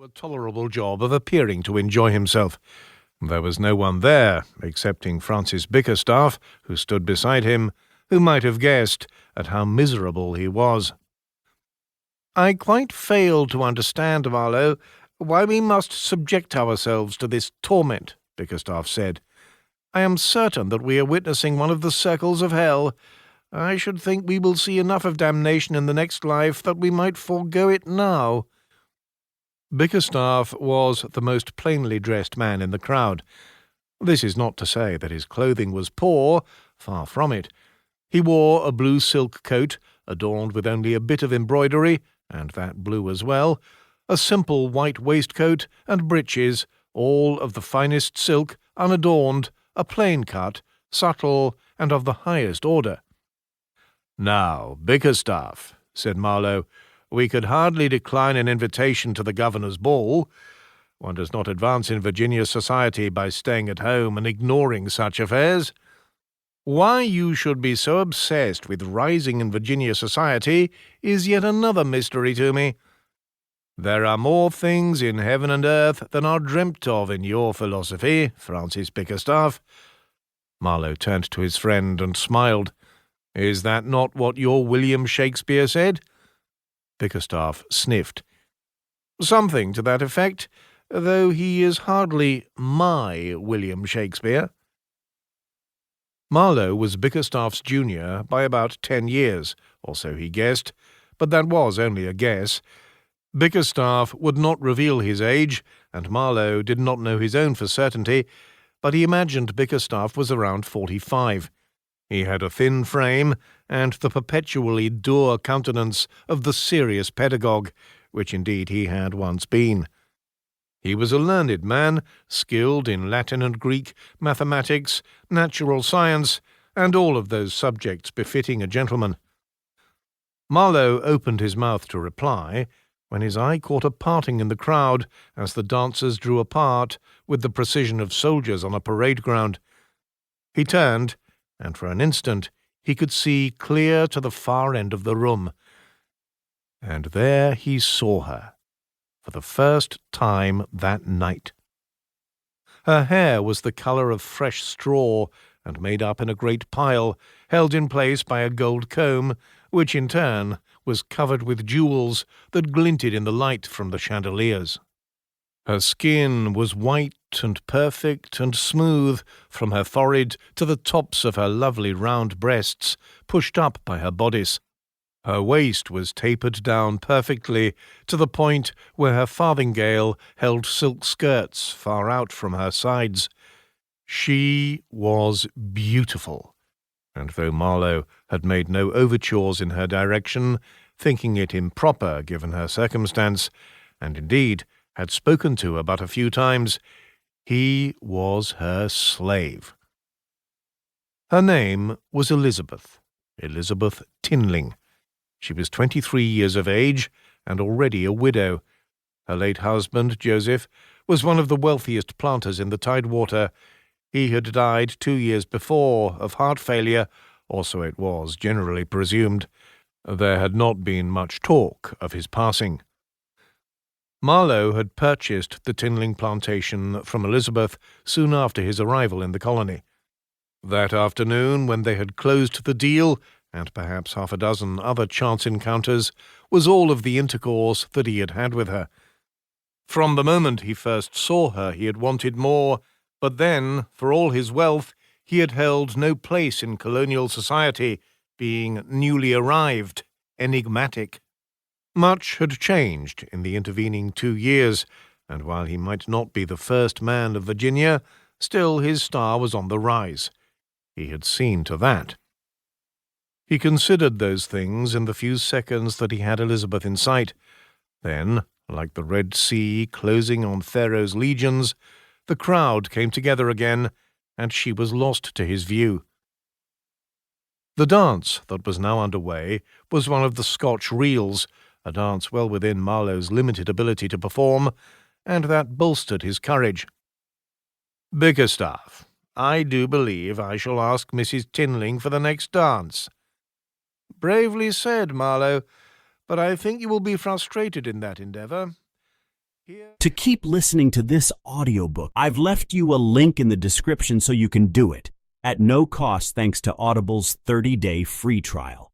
a tolerable job of appearing to enjoy himself. There was no one there, excepting Francis Bickerstaff, who stood beside him, who might have guessed at how miserable he was. "I quite fail to understand, Marlowe, why we must subject ourselves to this torment," Bickerstaff said. "I am certain that we are witnessing one of the circles of hell. I should think we will see enough of damnation in the next life that we might forego it now." Bickerstaff was the most plainly dressed man in the crowd. This is not to say that his clothing was poor, far from it. He wore a blue silk coat, adorned with only a bit of embroidery, and that blue as well, a simple white waistcoat and breeches, all of the finest silk, unadorned, a plain cut, subtle, and of the highest order. "Now, Bickerstaff," said Marlowe, "we could hardly decline an invitation to the governor's ball. One does not advance in Virginia society by staying at home and ignoring such affairs. Why you should be so obsessed with rising in Virginia society is yet another mystery to me. There are more things in heaven and earth than are dreamt of in your philosophy, Francis Bickerstaff." Marlowe turned to his friend and smiled. "Is that not what your William Shakespeare said?" Bickerstaff sniffed. "Something to that effect, though he is hardly my William Shakespeare." Marlowe was Bickerstaff's junior by about 10 years, or so he guessed, but that was only a guess. Bickerstaff would not reveal his age, and Marlowe did not know his own for certainty, but he imagined Bickerstaff was around 45. He had a thin frame and the perpetually dour countenance of the serious pedagogue, which indeed he had once been. He was a learned man, skilled in Latin and Greek, mathematics, natural science, and all of those subjects befitting a gentleman. Marlowe opened his mouth to reply, when his eye caught a parting in the crowd as the dancers drew apart with the precision of soldiers on a parade ground. He turned, and for an instant he could see clear to the far end of the room. And there he saw her, for the first time that night. Her hair was the colour of fresh straw, and made up in a great pile, held in place by a gold comb, which in turn was covered with jewels that glinted in the light from the chandeliers. Her skin was white and perfect and smooth from her forehead to the tops of her lovely round breasts, pushed up by her bodice. Her waist was tapered down perfectly to the point where her farthingale held silk skirts far out from her sides. She was beautiful, and though Marlowe had made no overtures in her direction, thinking it improper given her circumstance, and indeed had spoken to her but a few times, he was her slave. Her name was Elizabeth Tinling. She was 23 years of age and already a widow. Her late husband, Joseph, was one of the wealthiest planters in the Tidewater. He had died 2 years before of heart failure, or so it was generally presumed. There had not been much talk of his passing. Marlowe had purchased the Tinling plantation from Elizabeth soon after his arrival in the colony. That afternoon, when they had closed the deal, and perhaps half a dozen other chance encounters, was all of the intercourse that he had had with her. From the moment he first saw her he had wanted more, but then, for all his wealth, he had held no place in colonial society, being newly arrived, enigmatic. Much had changed in the intervening 2 years, and while he might not be the first man of Virginia, still his star was on the rise. He had seen to that. He considered those things in the few seconds that he had Elizabeth in sight. Then, like the Red Sea closing on Pharaoh's legions, the crowd came together again, and she was lost to his view. The dance that was now under way was one of the Scotch reels, a dance well within Marlowe's limited ability to perform, and that bolstered his courage. "Bickerstaff, I do believe I shall ask Mrs. Tinling for the next dance." "Bravely said, Marlowe, but I think you will be frustrated in that endeavour. To keep listening to this audiobook, I've left you a link in the description so you can do it, at no cost thanks to Audible's 30-day free trial.